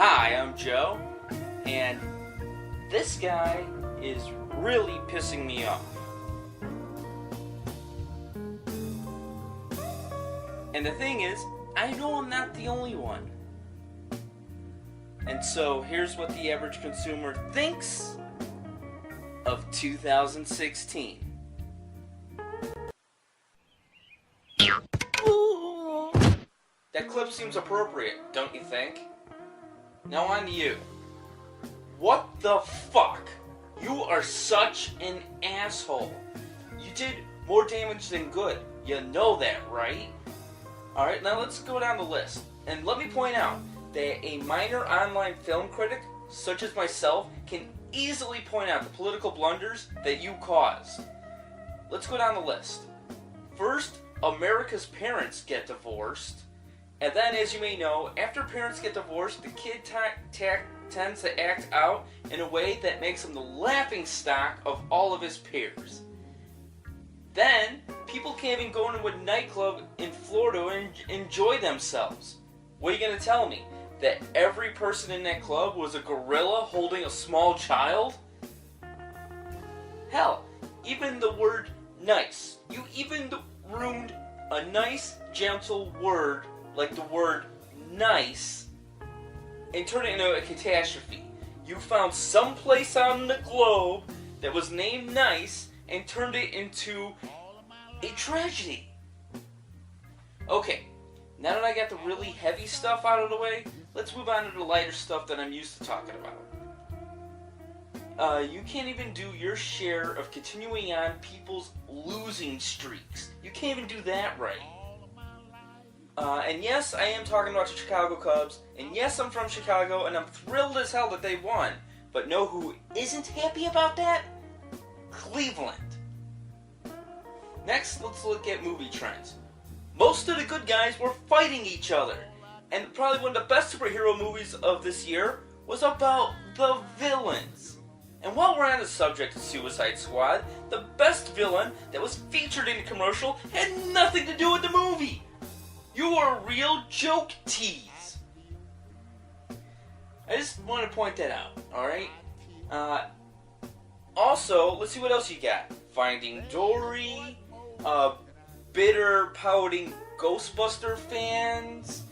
Hi, I'm Joe, and this guy is really pissing me off. And the thing is, I know I'm not the only one. And so here's what the average consumer thinks of 2016. That clip seems appropriate, don't you think? Now on to you. What the fuck? You are such an asshole. You did more damage than good. You know that, right? Alright, now let's go down the list. And let me point out that a minor online film critic, such as myself, can easily point out the political blunders that you caused. Let's go down the list. First, America's parents get divorced. And then, as you may know, after parents get divorced, the kid tends to act out in a way that makes him the laughingstock of all of his peers. Then, people can't even go into a nightclub in Florida and enjoy themselves. What are you going to tell me? That every person in that club was a gorilla holding a small child? Hell, even the word nice. You even ruined a nice, gentle word like the word nice and turned it into a catastrophe. You found some place on the globe that was named nice and turned it into a tragedy. Okay, now that I got the really heavy stuff out of the way, let's move on to the lighter stuff that I'm used to talking about. You can't even do your share of continuing on people's losing streaks. You can't even do that right. And yes, I am talking about the Chicago Cubs, and yes, I'm from Chicago, and I'm thrilled as hell that they won. But know who isn't happy about that? Cleveland. Next, let's look at movie trends. Most of the good guys were fighting each other, and probably one of the best superhero movies of this year was about the villains. And while we're on the subject of Suicide Squad, the best villain that was featured in the commercial had nothing to do with the movie. You are a real joke tease. I just want to point that out, alright? Also, let's see what else you got. Finding Dory, bitter, pouting Ghostbuster fans,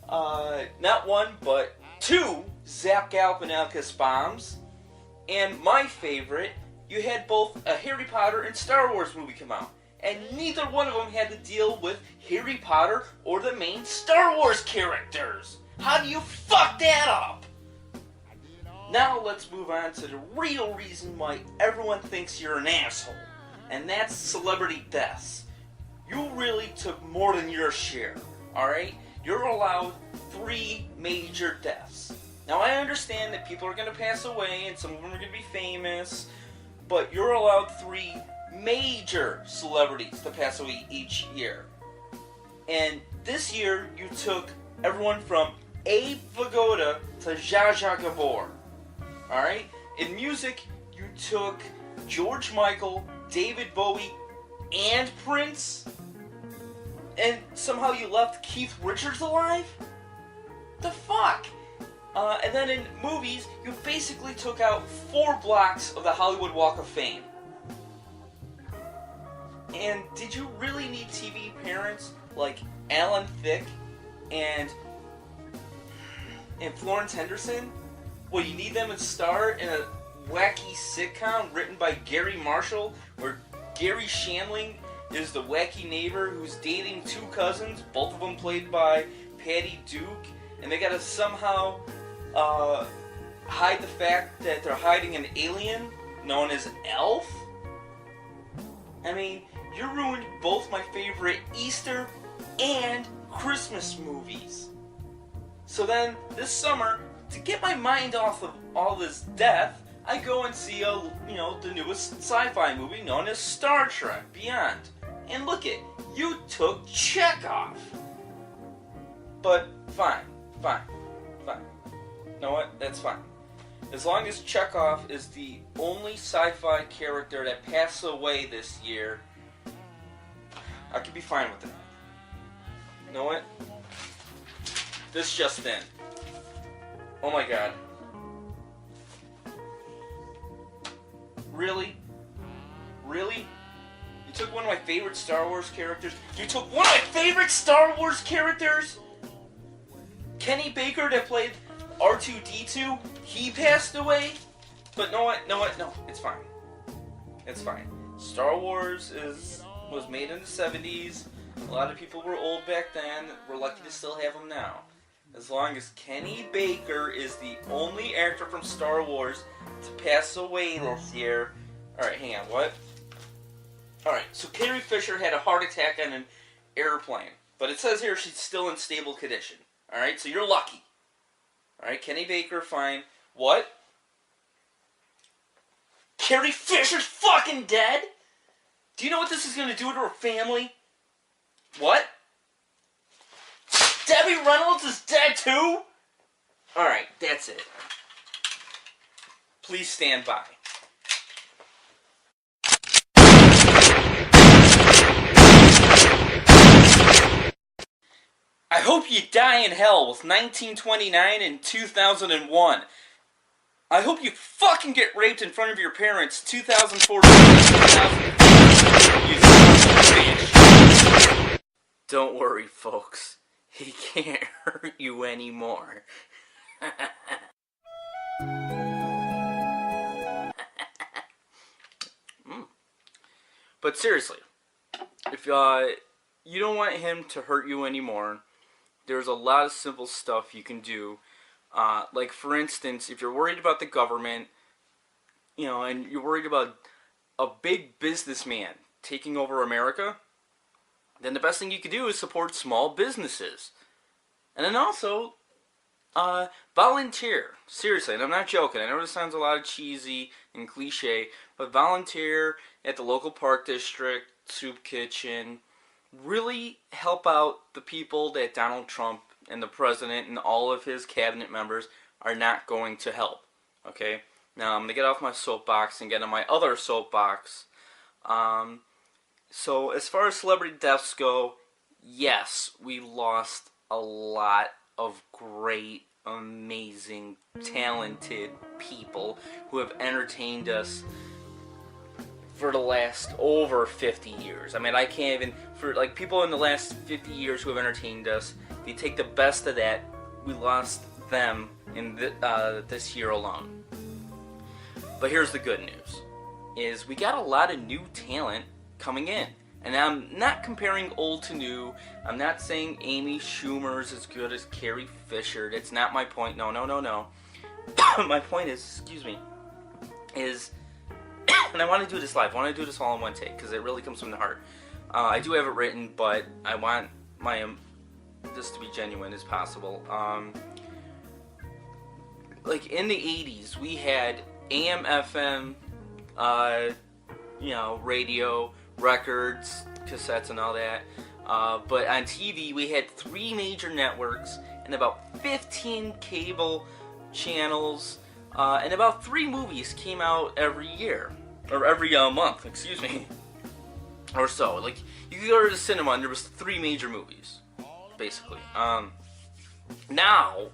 not one, but two Zap Galifianakis bombs, and my favorite, you had both a Harry Potter and Star Wars movie come out. And neither one of them had to deal with Harry Potter or the main Star Wars characters. How do you fuck that up? Now let's move on to the real reason why everyone thinks you're an asshole. And that's celebrity deaths. You really took more than your share, alright? You're allowed 3 major deaths. Now I understand that people are going to pass away and some of them are going to be famous, but you're allowed 3 major celebrities to pass away each year. And this year, you took everyone from Abe Vigoda to Zsa Zsa Gabor. Alright? In music, you took George Michael, David Bowie, and Prince. And somehow you left Keith Richards alive? The fuck? And then in movies, you basically took out 4 blocks of the Hollywood Walk of Fame. And did you really need TV parents like Alan Thicke and Florence Henderson? Well, you need them to star in a wacky sitcom written by Gary Marshall, where Gary Shandling is the wacky neighbor who's dating 2 cousins, both of them played by Patty Duke, and they gotta somehow hide the fact that they're hiding an alien known as Elf? I mean, you ruined both my favorite Easter and Christmas movies. So then, this summer, to get my mind off of all this death, I go and see the newest sci-fi movie known as Star Trek Beyond. And look it, you took Chekhov. But fine. You know what? That's fine. As long as Chekhov is the only sci-fi character that passed away this year, I could be fine with that. You know what? This just in. Oh my god. Really? Really? You took one of my favorite Star Wars characters? You took one of my favorite Star Wars characters? Kenny Baker that played R2-D2? He passed away? But no, it's fine. It's fine. Star Wars was made in the 70s. A lot of people were old back then. We're lucky to still have them now. As long as Kenny Baker is the only actor from Star Wars to pass away this year. Alright, hang on, what? Alright, so Carrie Fisher had a heart attack on an airplane. But it says here she's still in stable condition. Alright, so you're lucky. Alright, Kenny Baker, fine. What? Carrie Fisher's fucking dead? Do you know what this is going to do to her family? What? Debbie Reynolds is dead too? Alright, that's it. Please stand by. I hope you die in hell with 1929 and 2001. I hope you fucking get raped in front of your parents 2014 and 2015. You son of a bitch. Don't worry, folks. He can't hurt you anymore. But seriously, if you don't want him to hurt you anymore, there's a lot of simple stuff you can do. Like, for instance, if you're worried about the government, and you're worried about a big businessman taking over America, then the best thing you can do is support small businesses. And then also, volunteer. Seriously, and I'm not joking. I know this sounds a lot cheesy and cliche, but volunteer at the local park district, soup kitchen. Really help out the people that Donald Trump and the president and all of his cabinet members are not going to help. Okay? Now, I'm going to get off my soapbox and get on my other soapbox. So, as far as celebrity deaths go, yes, we lost a lot of great, amazing, talented people who have entertained us for the last over 50 years. I mean, I can't even, for like people in the last 50 years who have entertained us, if you take the best of that, we lost them in this year alone. But here's the good news, is we got a lot of new talent coming in. And I'm not comparing old to new. I'm not saying Amy Schumer's as good as Carrie Fisher. That's not my point. No. My point is, is, and I want to do this live. I want to do this all in one take because it really comes from the heart. I do have it written, but I want this to be genuine as possible. Like in the 80s, we had AM, FM, radio, records, cassettes, and all that. But on TV, we had 3 major networks and about 15 cable channels, and about 3 movies came out every year. Or every month, excuse me. Or so. Like, you could go to the cinema and there was 3 major movies, basically. Now,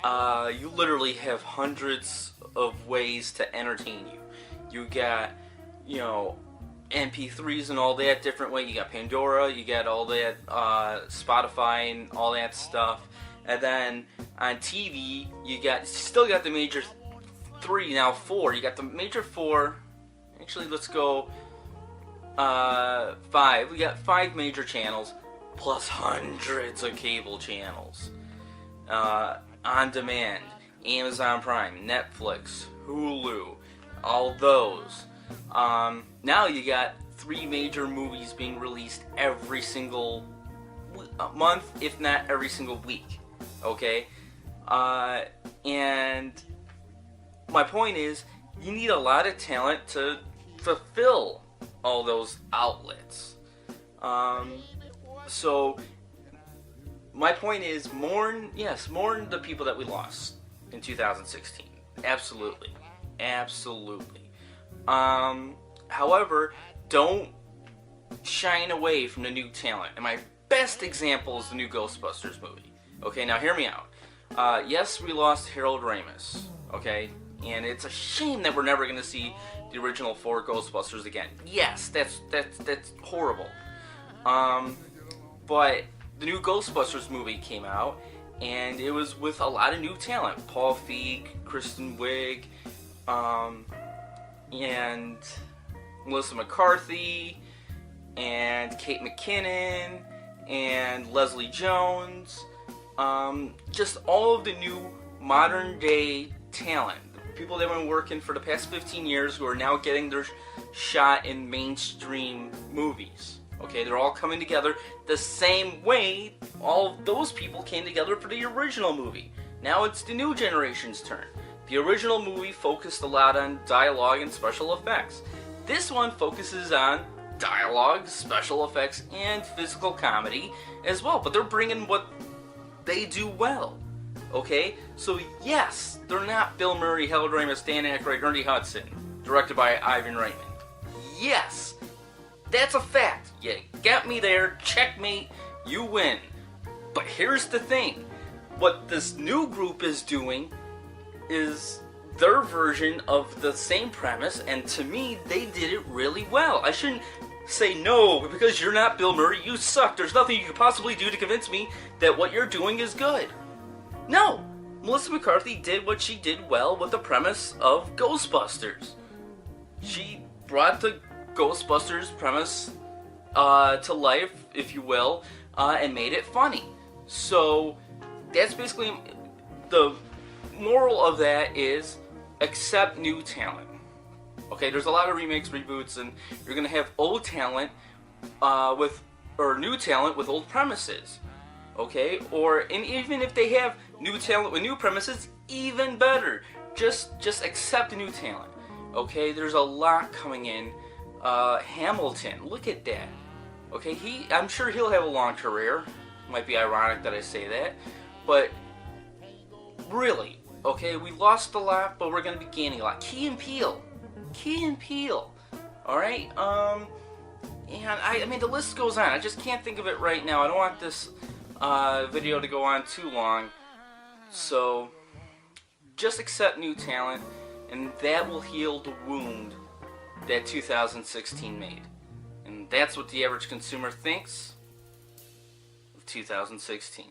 you literally have hundreds of ways to entertain you. You got, MP3s and all that different way. You got Pandora, you got all that, Spotify and all that stuff. And then on TV, you still got the major 3, now 4. You got the major 4. Actually, let's go 5. We got 5 major channels plus hundreds of cable channels. On demand, Amazon Prime, Netflix, Hulu, all those. Now you got 3 major movies being released every single month, if not every single week. Okay? And my point is, you need a lot of talent to fulfill all those outlets. So, my point is, mourn the people that we lost in 2016. Absolutely. However, don't shine away from the new talent. And my best example is the new Ghostbusters movie. Okay, now hear me out. Yes, we lost Harold Ramis, okay? And it's a shame that we're never going to see the original 4 Ghostbusters again. Yes, that's horrible. But the new Ghostbusters movie came out, and it was with a lot of new talent. Paul Feig, Kristen Wiig, and Melissa McCarthy, and Kate McKinnon, and Leslie Jones. Just all of the new modern day talent. People that have been working for the past 15 years who are now getting their shot in mainstream movies. Okay, they're all coming together the same way all of those people came together for the original movie. Now it's the new generation's turn. The original movie focused a lot on dialogue and special effects. This one focuses on dialogue, special effects, and physical comedy as well. But they're bringing what they do well. Okay? So yes, they're not Bill Murray, Harold Ramis, Dan Aykroyd, Ernie Hudson, directed by Ivan Reitman. Yes, that's a fact. You got me there, checkmate, you win. But here's the thing. What this new group is doing is their version of the same premise, and to me, they did it really well. I shouldn't say no, because you're not Bill Murray, you suck. There's nothing you could possibly do to convince me that what you're doing is good. No! Melissa McCarthy did what she did well with the premise of Ghostbusters. She brought the Ghostbusters premise to life, if you will, and made it funny. So, that's basically the moral of that is accept new talent. Okay, there's a lot of remakes, reboots, and you're gonna have old talent or new talent with old premises. Okay, and even if they have new talent with new premises, even better. Just accept new talent. Okay, there's a lot coming in. Hamilton, look at that. Okay, I'm sure he'll have a long career. Might be ironic that I say that, but really, okay, we lost a lot, but we're gonna be gaining a lot. Key and Peele. All right, and I mean the list goes on. I just can't think of it right now. I don't want this video to go on too long, so just accept new talent, and that will heal the wound that 2016 made. And that's what the average consumer thinks of 2016.